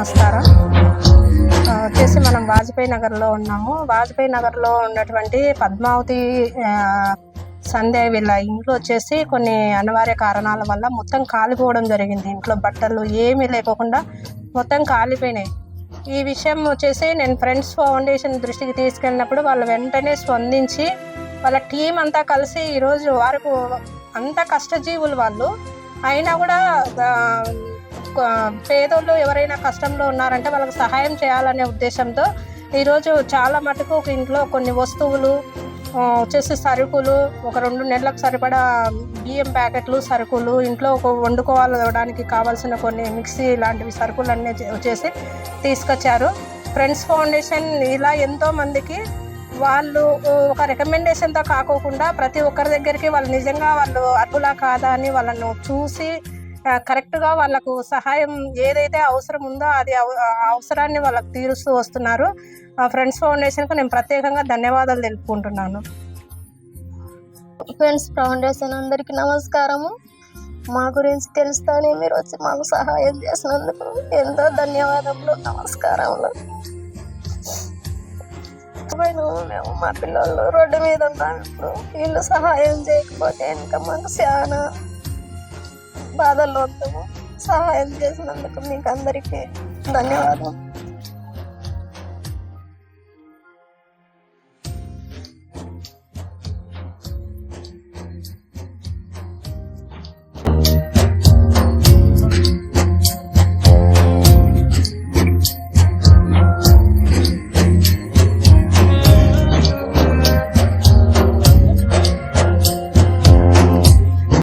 నమస్కారం. వచ్చేసి మనం వాజ్పేయి నగర్లో ఉన్నాము. వాజ్పేయి నగర్లో ఉన్నటువంటి పద్మావతి సంధ్య వీళ్ళ ఇంట్లో వచ్చేసి కొన్ని అనివార్య కారణాల వల్ల మొత్తం కాలిపోవడం జరిగింది. ఇంట్లో బట్టలు ఏమీ లేకుండా మొత్తం కాలిపోయినాయి. ఈ విషయం వచ్చేసి నేను ఫ్రెండ్స్ ఫౌండేషన్ దృష్టికి తీసుకెళ్ళినప్పుడు వాళ్ళు వెంటనే స్పందించి వాళ్ళ టీం అంతా కలిసి ఈరోజు వారికి అంత కష్టజీవులు వాళ్ళు అయినా కూడా పేదోళ్ళు ఎవరైనా కష్టంలో ఉన్నారంటే వాళ్ళకి సహాయం చేయాలనే ఉద్దేశంతో ఈరోజు చాలా మటుకు ఒక ఇంట్లో కొన్ని వస్తువులు వచ్చేసి సరుకులు, ఒక 2 నెలలకు సరిపడా బియ్యం ప్యాకెట్లు, సరుకులు, ఇంట్లో వండుకోవడానికి కావాల్సిన కొన్ని మిక్సీ లాంటివి సరుకులన్నీ వచ్చేసి తీసుకొచ్చారు. ఫ్రెండ్స్ ఫౌండేషన్ ఇలా ఎంతోమందికి వాళ్ళు ఒక రికమెండేషన్తో కాకోకుండా ప్రతి ఒక్కరి దగ్గరికి వాళ్ళు నిజంగా వాళ్ళు అర్హులా కాదా అని వాళ్ళను చూసి కరెక్ట్గా వాళ్ళకు సహాయం ఏదైతే అవసరం ఉందో అది అవసరాన్ని వాళ్ళకు తీరుస్తూ వస్తున్నారు. ఫ్రెండ్స్ ఫౌండేషన్కు నేను ప్రత్యేకంగా ధన్యవాదాలు తెలుపుకుంటున్నాను. ఫ్రెండ్స్ ఫౌండేషన్ అందరికీ నమస్కారము. మా గురించి తెలుస్తానే మీరు వచ్చి మాకు సహాయం చేసినందుకు ఎంతో ధన్యవాదములు, నమస్కారములు. మేము మా పిల్లలు రోడ్డు మీద ఉన్నాం. ఇప్పుడు వీళ్ళు సహాయం చేయకపోతే ఇంకా మాకు చాలా బాధల్లో ఉంటాము. సహాయం చేసినందుకు మీకు అందరికీ ధన్యవాదాలు.